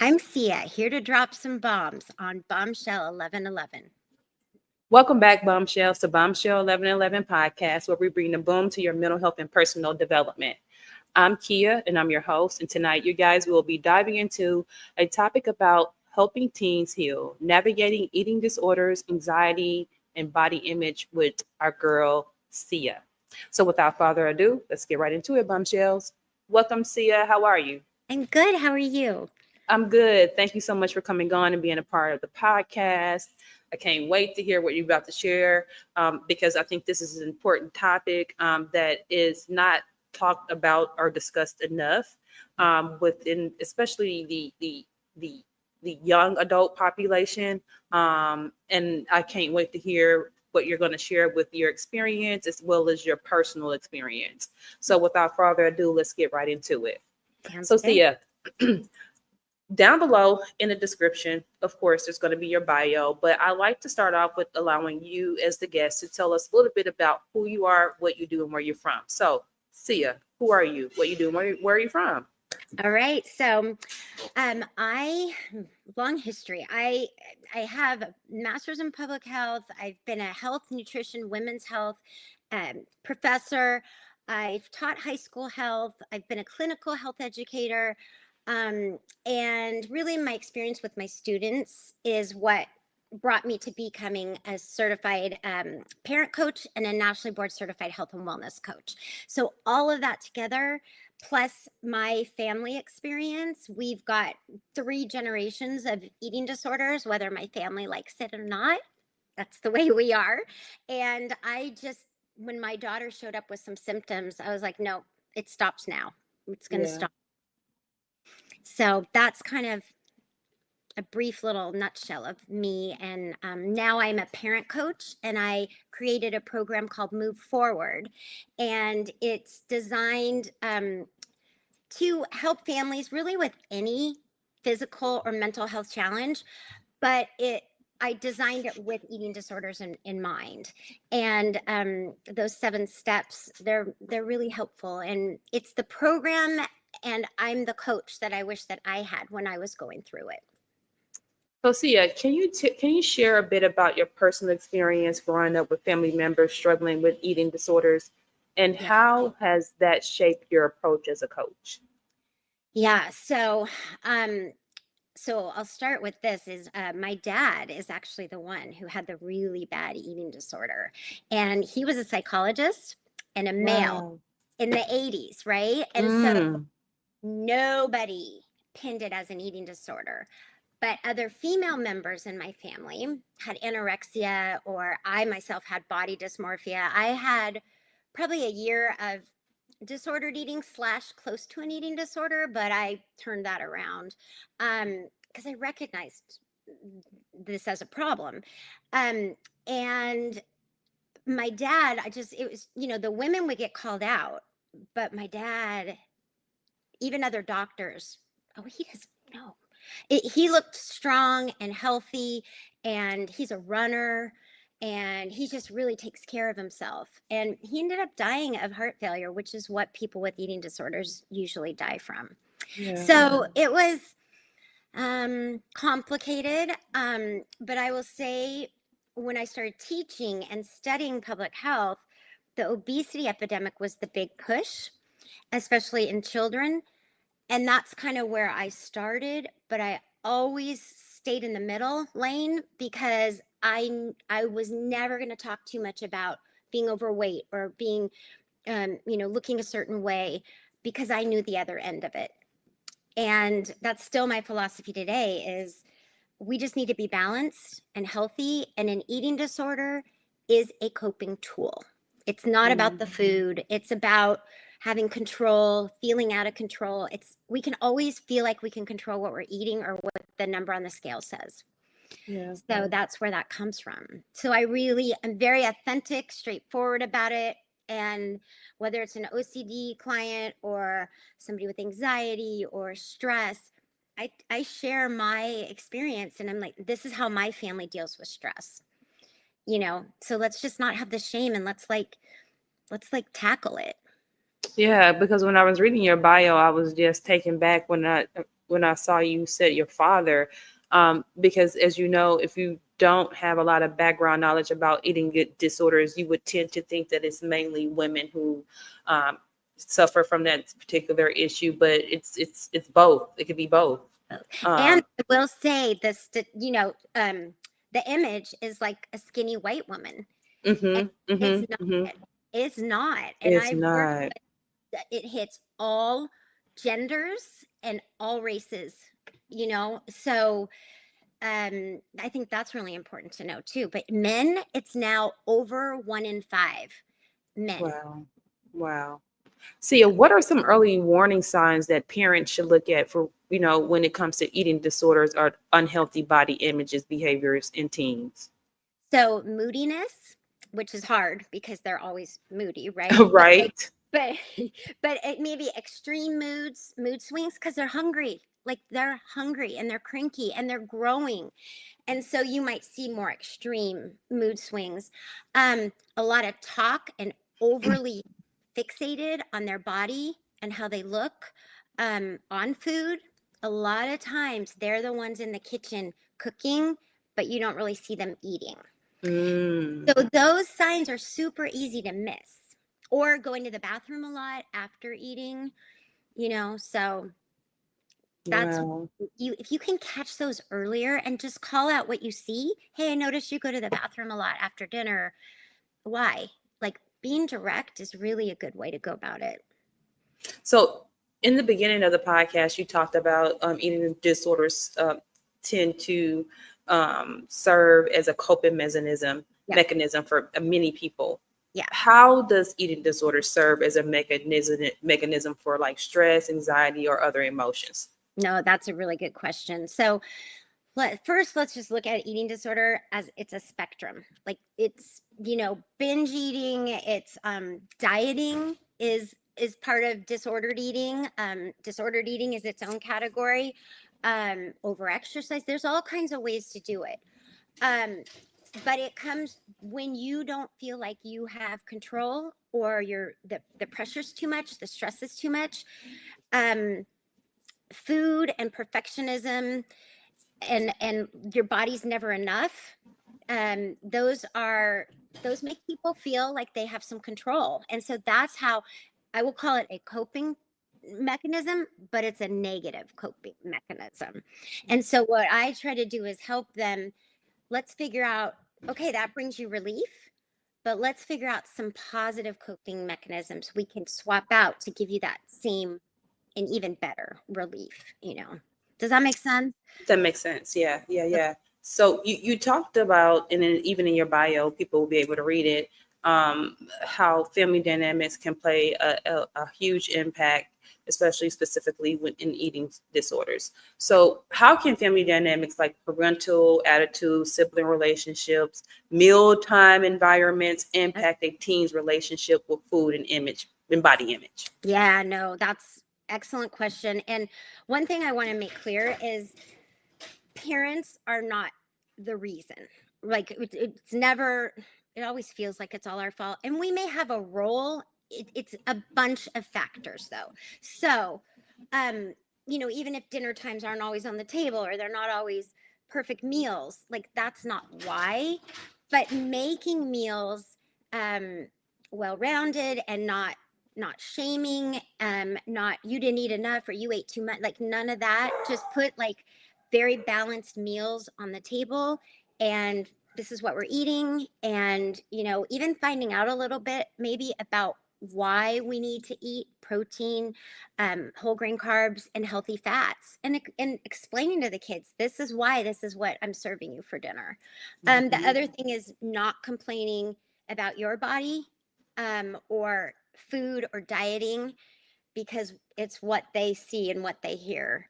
I'm Siah, here to drop some bombs on Bombshell 1111. Welcome back, Bombshells, to Bombshell 1111 podcast, where we bring the boom to your mental health and personal development. I'm Kia, and I'm your host. And tonight, you guys will be diving into a topic about helping teens heal, navigating eating disorders, anxiety, and body image with our girl, Siah. So, without further ado, let's get right into it, Bombshells. Welcome, Siah. How are you? I'm good. How are you? I'm good. Thank you so much for coming on and being a part of the podcast. I can't wait to hear what you're about to share because I think this is an important topic that is not talked about or discussed enough within, especially the young adult population. And I can't wait to hear what you're going to share with your experience as well as your personal experience. So, without further ado, let's get right into it. Sounds So, good. Siah. Down below in the description, of course, there's going to be your bio, but I like to start off with allowing you as the guest to tell us a little bit about who you are, what you do, and where you're from. So, Siah, who are you, what you do, and where are you from? All right. So, long history. I have a master's in public health. I've been a health, nutrition, women's health professor. I've taught high school health. I've been a clinical health educator. And really my experience with my students is what brought me to becoming a certified parent coach and a nationally board certified health and wellness coach. So all of that together, plus my family experience, we've got 3 generations of eating disorders, whether my family likes it or not. That's the way we are. And when my daughter showed up with some symptoms, I was like, no, it stops now. It's going to stop. So that's kind of a brief little nutshell of me. And now I'm a parent coach, and I created a program called Move Forward. And it's designed to help families really with any physical or mental health challenge. But I designed it with eating disorders in mind. And those 7 steps, they're really helpful. And it's the program, and I'm the coach that I wish that I had when I was going through it. So, Siah, can you share a bit about your personal experience growing up with family members struggling with eating disorders, and how has that shaped your approach as a coach? Yeah. So I'll start with this is my dad is actually the one who had the really bad eating disorder, and he was a psychologist and a male in the 80s, right? And so nobody pinned it as an eating disorder, but other female members in my family had anorexia, or I myself had body dysmorphia. I had probably a year of disordered eating / close to an eating disorder, but I turned that around because I recognized this as a problem. And my dad, it was, the women would get called out, but my dad, even other doctors, he doesn't know. He looked strong and healthy, and he's a runner, and he just really takes care of himself. And he ended up dying of heart failure, which is what people with eating disorders usually die from. So it was complicated. But I will say, when I started teaching and studying public health, the obesity epidemic was the big push, especially in children. And that's kind of where I started, but I always stayed in the middle lane because I was never going to talk too much about being overweight or being, looking a certain way, because I knew the other end of it. And that's still my philosophy today is we just need to be balanced and healthy. And an eating disorder is a coping tool. It's not about the food. It's about having control, feeling out of control. We can always feel like we can control what we're eating or what the number on the scale says. So that's where that comes from. So I'm very authentic, straightforward about it. And whether it's an OCD client or somebody with anxiety or stress, I share my experience, and I'm like, this is how my family deals with stress. So let's just not have the shame, and let's tackle it. Yeah, because when I was reading your bio, I was just taken back when when I saw you said your father, because as you know, if you don't have a lot of background knowledge about eating disorders, you would tend to think that it's mainly women who suffer from that particular issue, but it's both. It could be both. And Um, I will say this, the image is like a skinny white woman. And it's not. It's not. And It's I've worked not. with it hits all genders and all races, So I think that's really important to know too. But men, it's now over 1 in 5 men. Wow. Wow. Sia, what are some early warning signs that parents should look at for, when it comes to eating disorders or unhealthy body images, behaviors in teens? So moodiness, which is hard because they're always moody, right? Right. But but it may be extreme mood swings because they're hungry. Like they're hungry and they're cranky and they're growing. And so you might see more extreme mood swings. A lot of talk and overly fixated on their body and how they look on food. A lot of times they're the ones in the kitchen cooking, but you don't really see them eating. Mm. So those signs are super easy to miss. Or going to the bathroom a lot after eating, so that's Wow. if you can catch those earlier and just call out what you see. Hey, I noticed you go to the bathroom a lot after dinner. Why? Like being direct is really a good way to go about it. So, in the beginning of the podcast, you talked about eating disorders tend to serve as a coping mechanism for many people. Yeah. How does eating disorder serve as a mechanism for like stress, anxiety, or other emotions? No, that's a really good question. So first, let's just look at eating disorder as it's a spectrum. Like it's, binge eating, it's dieting is part of disordered eating. Disordered eating is its own category. Over exercise, there's all kinds of ways to do it. But it comes when you don't feel like you have control or the pressure's too much, the stress is too much. Food and perfectionism and your body's never enough. Those make people feel like they have some control. And so that's how I will call it a coping mechanism, but it's a negative coping mechanism. And so what I try to do is help them. Let's figure out, okay, that brings you relief, but let's figure out some positive coping mechanisms we can swap out to give you that same and even better relief. Does that make sense? That makes sense. Yeah, yeah, yeah. So you talked about, and even in your bio, people will be able to read it, how family dynamics can play a huge impact, especially specifically in eating disorders. So how can family dynamics like parental attitudes, sibling relationships, mealtime environments impact a teen's relationship with food and body image? Yeah, no, that's excellent question. And one thing I want to make clear is parents are not the reason. Like it's never, it always feels like it's all our fault. And we may have a role. It's a bunch of factors though. So, even if dinner times aren't always on the table or they're not always perfect meals, like that's not why. But making meals well-rounded and not shaming, not you didn't eat enough or you ate too much, like none of that. Just put like very balanced meals on the table, and this is what we're eating. And even finding out a little bit maybe about why we need to eat protein, whole grain carbs, and healthy fats, and explaining to the kids, this is why, this is what I'm serving you for dinner. The other thing is not complaining about your body or food or dieting, because it's what they see and what they hear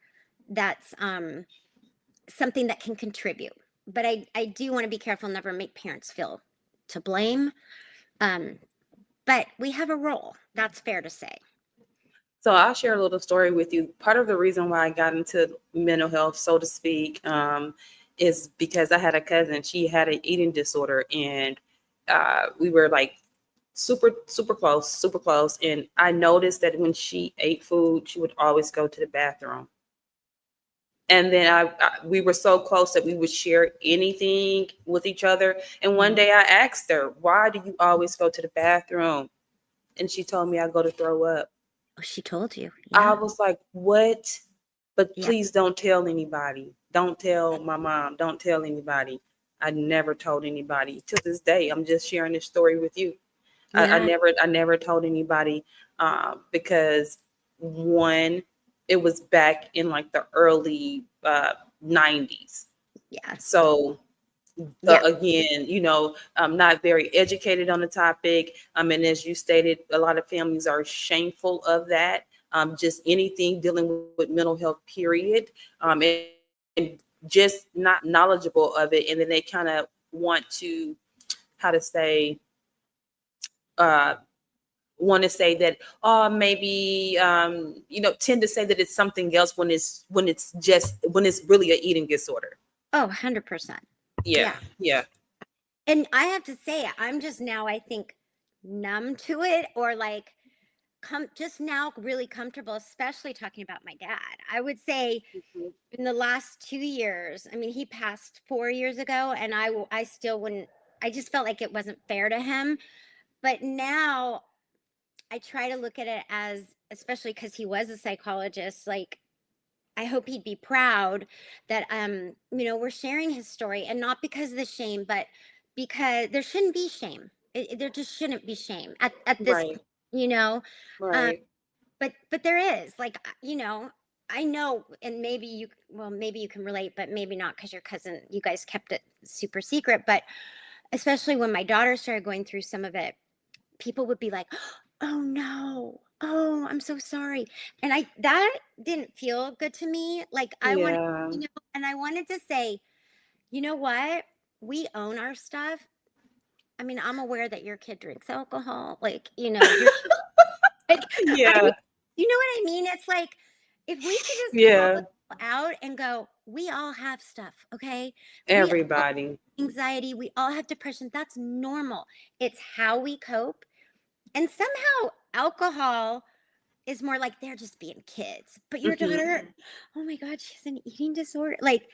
that's something that can contribute. But I do want to be careful, never make parents feel to blame. But we have a role, that's fair to say. So I'll share a little story with you. Part of the reason why I got into mental health, so to speak, is because I had a cousin. She had an eating disorder, and we were like super, super close, super close. And I noticed that when she ate food, she would always go to the bathroom. And then we were so close that we would share anything with each other. And one day I asked her, why do you always go to the bathroom? And she told me I go to throw up. Oh, she told you. I Yeah. was like, what? But Yeah. please don't tell anybody. Don't tell my mom. Don't tell anybody. I never told anybody. To this day, I'm just sharing this story with you. Yeah. I never told anybody because one, it was back in like the early 90s. Yeah. So Yeah. again, I'm not very educated on the topic. And as you stated, a lot of families are shameful of that. Just anything dealing with mental health, period, and just not knowledgeable of it. And then they kind of want to, how to say, uh, want to say that, oh, maybe, tend to say that it's something else when it's really an eating disorder. Oh, 100%. Yeah, Yeah. yeah. And I have to say, I'm just now, I think, numb to it, or like just now really comfortable, especially talking about my dad. I would say Mhm. in the last 2 years, I mean, he passed 4 years ago, and I still wouldn't, I just felt like it wasn't fair to him. But now I try to look at it as, especially because he was a psychologist, like, I hope he'd be proud that we're sharing his story, and not because of the shame, but because there shouldn't be shame. There just shouldn't be shame at this Right, point, you know. Um, right. but there is, like, I know, and maybe you can relate, but maybe not, because your cousin, you guys kept it super secret. But especially when my daughter started going through some of it, people would be like, "Oh no. Oh, I'm so sorry." And that didn't feel good to me. Like, I wanted, Yeah. and I wanted to say, you know what? We own our stuff. I mean, I'm aware that your kid drinks alcohol. Like, you're like, I Yeah, mean, you know what I mean? It's like, if we could just call yeah. it out and go, we all have stuff, okay? We all Everybody. have anxiety, we all have depression. That's normal. It's how we cope. And somehow alcohol is more like they're just being kids. But your Hmm. daughter, oh my God, she has an eating disorder. Like,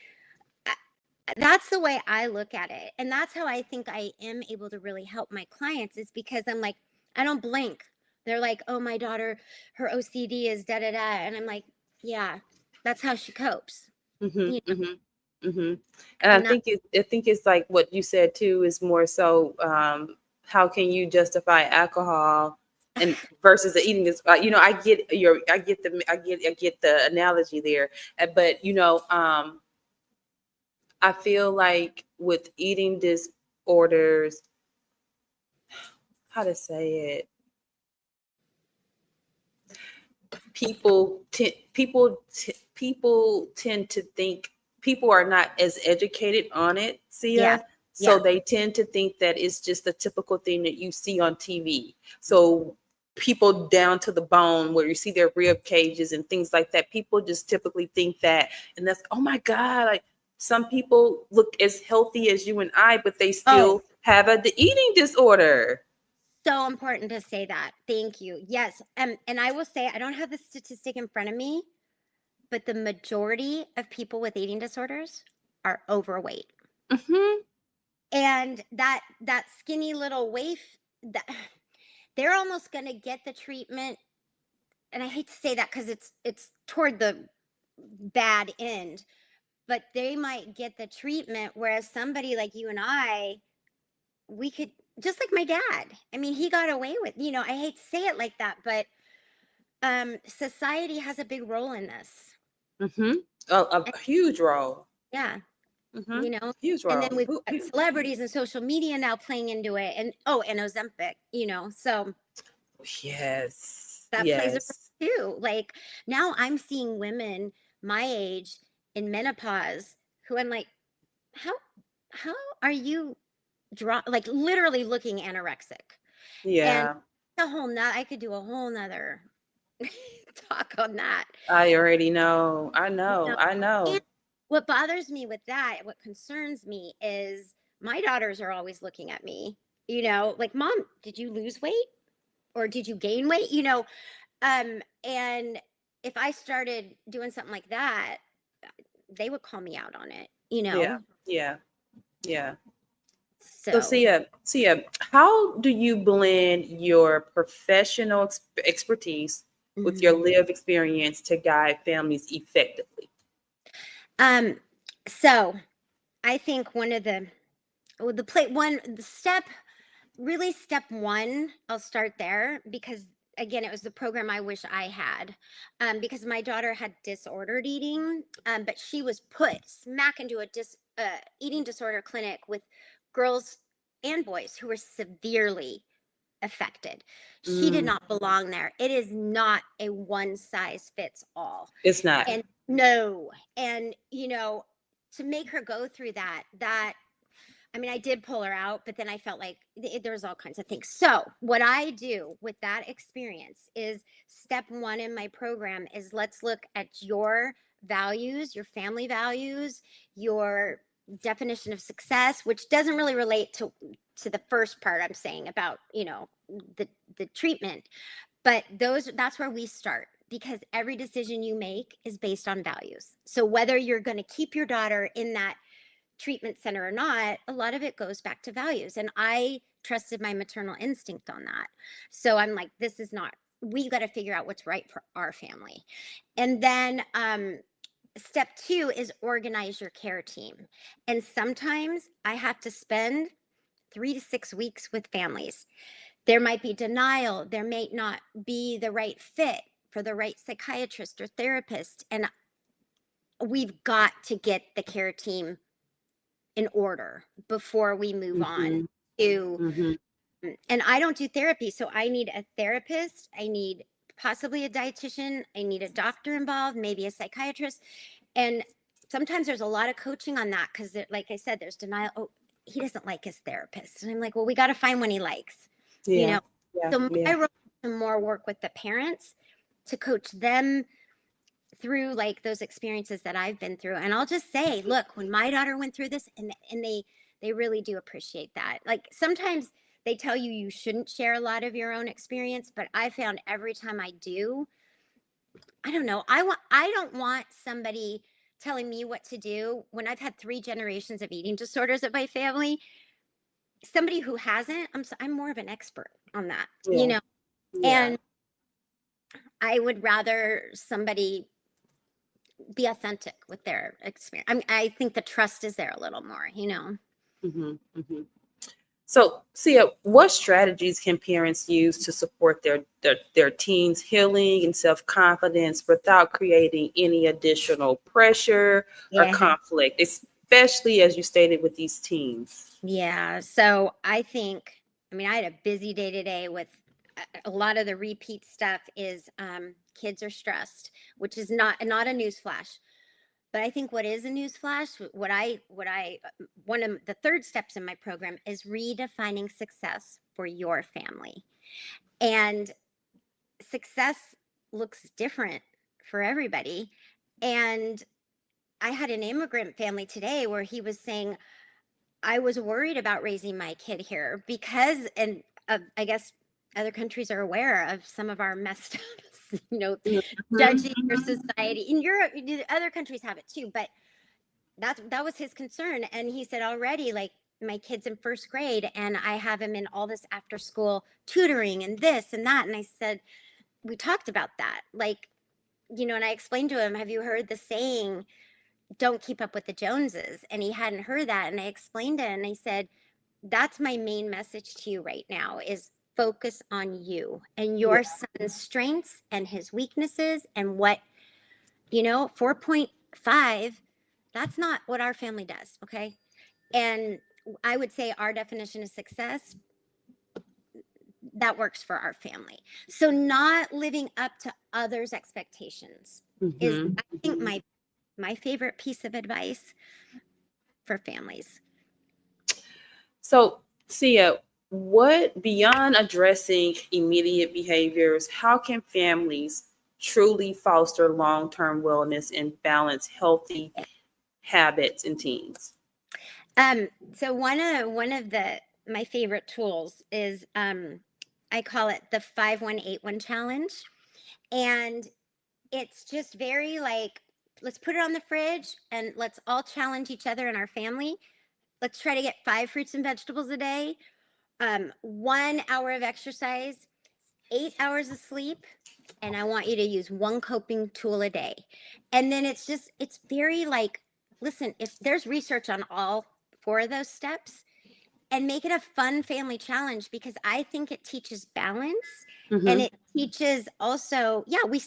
that's the way I look at it. And that's how I think I am able to really help my clients, is because I'm like, I don't blink. They're like, oh, my daughter, her OCD is da da da. And I'm like, yeah, that's how she copes. Hmm. You Hmm. Hmm. And know, and that, I think it's like what you said too, is more so, how can you justify alcohol and versus the eating is, I get the analogy there. But I feel like with eating disorders, how to say it, people tend to think, people are not as educated on it, yeah, Sia. So yeah. they tend to think that it's just a typical thing that you see on TV. So people down to the bone, where you see their rib cages and things like that, people just typically think that, and that's, oh my God, like, some people look as healthy as you and I, but they Oh, still have the eating disorder. so important to say that. Thank you. Yes. And I will say, I don't have the statistic in front of me, but the majority of people with eating disorders are overweight. Hmm. And that skinny little waif, that they're almost going to get the treatment. And I hate to say that, because it's toward the bad end, but they might get the treatment, whereas somebody like you and I, we could, just like my dad, I mean, he got away with, I hate to say it like that, but society has a big role in this. Hmm. And A huge role. yeah, Hmm. you know Huge and then role. we've got celebrities and social media now playing into it, and Ozempic, so Yes. that plays a Yes. role too. Like, now I'm seeing women my age in menopause who I'm like, how are you like literally looking anorexic? And Yeah. I could do a whole nother talk on that. I already know. I You know. know, I and know. what bothers me with that, what concerns me, is my daughters are always looking at me, like, Mom, did you lose weight or did you gain weight? And if I started doing something like that, they would call me out on it, Yeah. Yeah. Yeah. So So, Sia, how do you blend your professional expertise with your mhm. lived experience to guide families effectively? um, so I think one of the play one the step really step one, I'll start there because again, it was the program I wish I had, because my daughter had disordered eating, but she was put smack into a eating disorder clinic with girls and boys who were severely affected. She did Mm, not belong there. It is not a one size fits all. it's not. And no, and to make her go through that, I mean, I did pull her out, but then I felt like there was all kinds of things. So what I do with that experience is step one in my program is let's look at your values, your family values, your definition of success, which doesn't really relate to the first part I'm saying about, the treatment, but that's where we start because every decision you make is based on values. So whether you're going to keep your daughter in that treatment center or not, a lot of it goes back to values. And I trusted my maternal instinct on that. So I'm like, this is not, we got to figure out what's right for our family. And then step two is organize your care team. And sometimes I have to spend 3 to 6 weeks with families. There might be denial, there may not be the right fit for the right psychiatrist or therapist. And we've got to get the care team in order before we move on Mhm, to, mhm. and I don't do therapy, so I need a therapist, I need possibly a dietitian, I need a doctor involved, maybe a psychiatrist. And sometimes there's a lot of coaching on that because like I said, there's denial. Oh, he doesn't like his therapist, and I'm like, well, we got to find one he likes, you Yeah. know Yeah. so Yeah. my role is to more work with the parents to coach them through like those experiences that I've been through. And I'll just say, look, when my daughter went through this, and they really do appreciate that. Like sometimes they tell you you shouldn't share a lot of your own experience, but I found every time I do, I don't know, I don't want somebody telling me what to do when I've had 3 generations of eating disorders at my family. Somebody who hasn't, I'm more of an expert on that, Yeah. Yeah. and I would rather somebody be authentic with their experience. I think the trust is there a little more. Mhm, mhm. So, Sia, what strategies can parents use to support their teens' healing and self-confidence without creating any additional pressure or Yeah. conflict, especially as you stated with these teens? Yeah. So I mean, I had a busy day today with a lot of the repeat stuff is kids are stressed, which is not a news flash. But I think what is a news flash, one of the third steps in my program is redefining success for your family. And success looks different for everybody. And I had an immigrant family today where he was saying, I was worried about raising my kid here because, and I guess other countries are aware of some of our messed up, Mhm, judging your mhm. society. In Europe, other countries have it too, but that was his concern. And he said already, like, my kid's in first grade and I have him in all this after school tutoring and this and that. And I said, we talked about that. Like, and I explained to him, have you heard the saying, don't keep up with the Joneses? And he hadn't heard that. And I explained it and I said, that's my main message to you right now is focus on you and Yeah. your son's strengths and his weaknesses and what, 4.5, that's not what our family does. Okay. And I would say our definition of success that works for our family. So not living up to others' expectations is, Mhm, I think, mhm. my favorite piece of advice for families. So, Sia, what beyond addressing immediate behaviors, how can families truly foster long-term wellness and balance healthy habits in teens? So one of the my favorite tools is I call it the 5181 challenge. And it's just very like let's put it on the fridge and let's all challenge each other in our family. Let's try to get 5 fruits and vegetables a day, 1 hour of exercise, 8 hours of sleep, and I want you to use 1 coping tool a day. And then it's very like, listen, if there's research on all 4 of those steps, and make it a fun family challenge, because I think it teaches balance, and it teaches also, yeah, we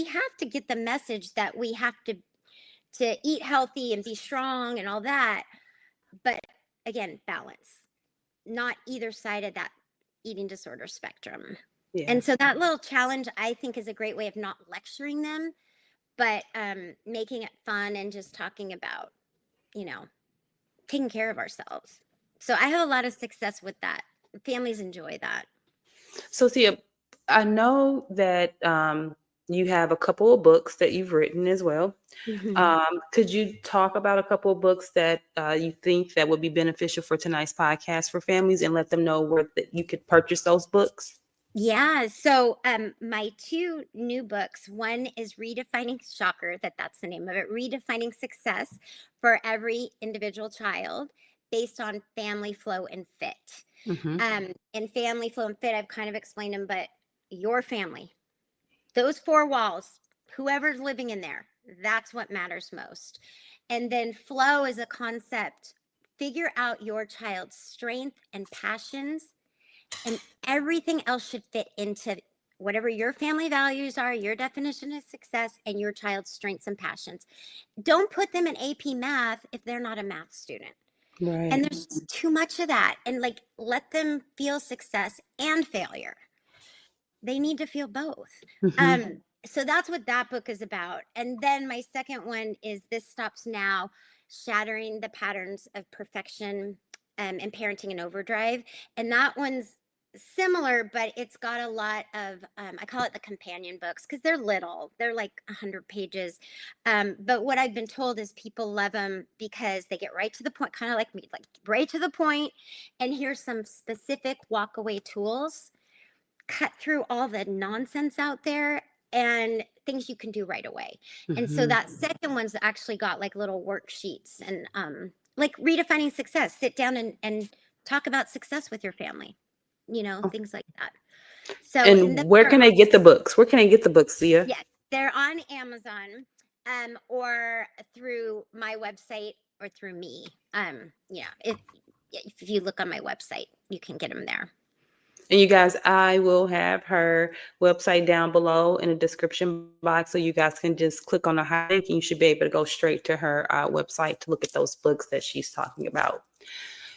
have to get the message that we have to eat healthy and be strong and all that. But again, balance, not either side of that eating disorder spectrum. Yeah. And so that little challenge, I think, is a great way of not lecturing them, but making it fun and just talking about, taking care of ourselves. So I have a lot of success with that. Families enjoy that. So, Siah, I know that you have a couple of books that you've written as well. Could you talk about a couple of books that you think that would be beneficial for tonight's podcast for families, and let them know where you could purchase those books? Yeah. So my 2 new books, one is Redefining, shocker that that's the name of it, Redefining Success for Every Individual Child, based on family flow and fit. And family flow and fit, I've kind of explained them, but your family, those 4 walls, whoever's living in there, that's what matters most. And then flow is a concept. Figure out your child's strength and passions, and everything else should fit into whatever your family values are, your definition of success, and your child's strengths and passions. Don't put them in AP math if they're not a math student. Right. And there's too much of that. And like, let them feel success and failure. They need to feel both. So that's what that book is about. And then my second one is This Stops Now, Shattering the Patterns of Perfection and Parenting in Overdrive. And that one's similar, but it's got a lot of, I call it the companion books, because they're little. They're like 100 pages. But what I've been told is people love them because they get right to the point, kind of like me, like right to the point. And here's some specific walk away tools, cut through all the nonsense out there, and things you can do right away. And so that second one's actually got like little worksheets and like Redefining Success. Sit down and talk about success with your family, things like that. So, And where can I get the books? Where can I get the books, Siah? Yes, they're on Amazon, or through my website, or through me. If you look on my website, you can get them there. And you guys, I will have her website down below in the description box, so you guys can just click on the link and you should be able to go straight to her website to look at those books that she's talking about.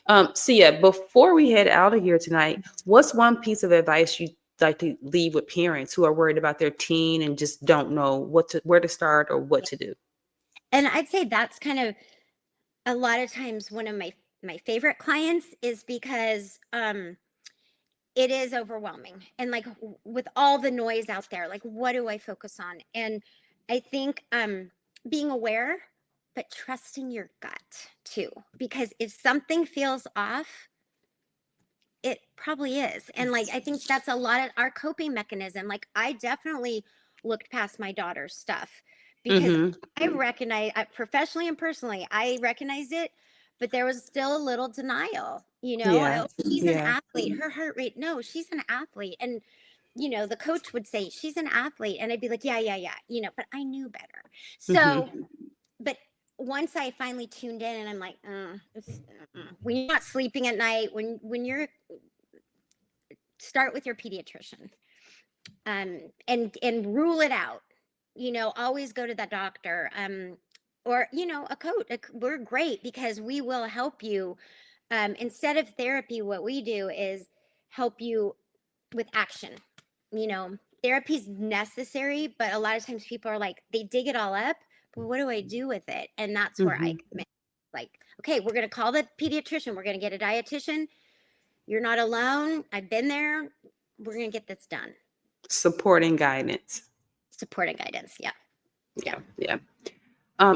Siah, before we head out of here tonight, what's one piece of advice you'd like to leave with parents who are worried about their teen and just don't know where to start or what to do? And I'd say that's kind of a lot of times one of my favorite clients, is because it is overwhelming, and like with all the noise out there, like what do I focus on? And I think being aware, but trusting your gut too, because if something feels off, it probably is. And like, I think that's a lot of our coping mechanism. Like, I definitely looked past my daughter's stuff because I recognize, professionally and personally, I recognized it, but there was still a little denial, Yeah. She's an athlete, her heart rate. No, she's an athlete. And, the coach would say, she's an athlete. And I'd be like, yeah. But I knew better. So, but once I finally tuned in, and I'm like, when you're not sleeping at night, when you're, start with your pediatrician, and rule it out, always go to the doctor, or, a coach. We're great because we will help you. Instead of therapy, what we do is help you with action. Therapy is necessary, but a lot of times people are like, they dig it all up, but what do I do with it? And that's where I come in. Like, okay, we're going to call the pediatrician. We're going to get a dietitian. You're not alone. I've been there. We're going to get this done. Support and guidance. Yeah.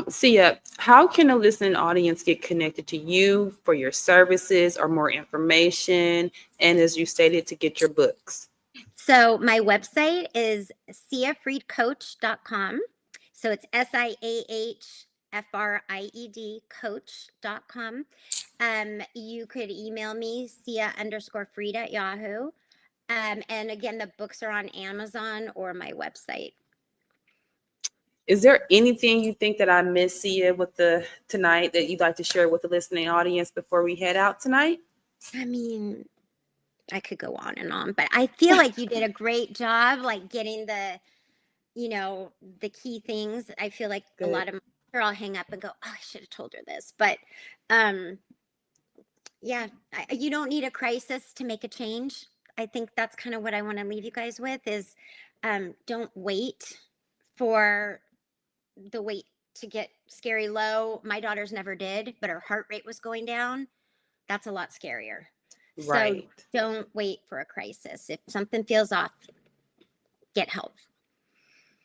Siah, how can a listening audience get connected to you for your services or more information? And as you stated, to get your books. So my website is siahfriedcoach.com. So it's SIAHFRIED coach.com. You could email me, Siah_Fried at Yahoo. And again, the books are on Amazon or my website. Is there anything you think that I missed, Siah, with tonight that you'd like to share with the listening audience before we head out tonight? I mean, I could go on and on, but I feel like you did a great job, like getting the key things. I feel like Good. a lot of them, I'll hang up and go, oh, I should have told her this. But yeah, you don't need a crisis to make a change. I think that's kind of what I want to leave you guys with is don't wait for the weight to get scary low. My daughter's never did, but her heart rate was going down. That's a lot scarier. Right. So don't wait for a crisis. If something feels off, get help.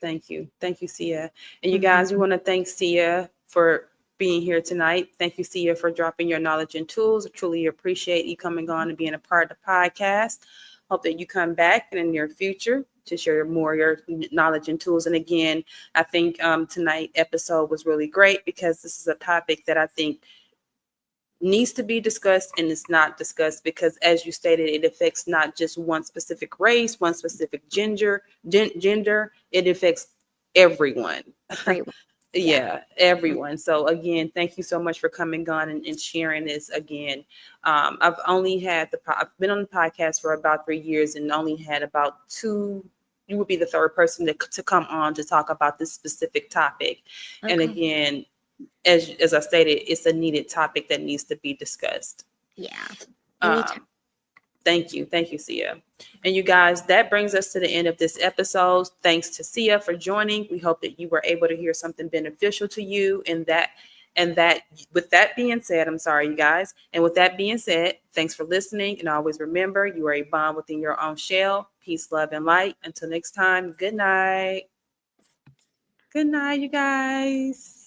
Thank you. Thank you, Siah. And you guys, we want to thank Siah for being here tonight. Thank you, Siah, for dropping your knowledge and tools. I truly appreciate you coming on and being a part of the podcast. Hope that you come back in the near future to share more of your knowledge and tools. And again, I think tonight's episode was really great because this is a topic that I think needs to be discussed and is not discussed because, as you stated, it affects not just one specific race, one specific gender. It affects everyone. Yeah, everyone. So again, thank you so much for coming on and sharing this again. I've been on the podcast for about 3 years and only had about 2. You would be the third person to come on to talk about this specific topic. Okay. And again, as I stated, it's a needed topic that needs to be discussed. Yeah. Thank you, Siah. And you guys, that brings us to the end of this episode. Thanks to Siah for joining. We hope that you were able to hear something beneficial to you. And with that being said, I'm sorry, you guys. And with that being said, thanks for listening. And always remember, you are a bomb within your own shell. Peace, love, and light. Until next time, good night. Good night, you guys.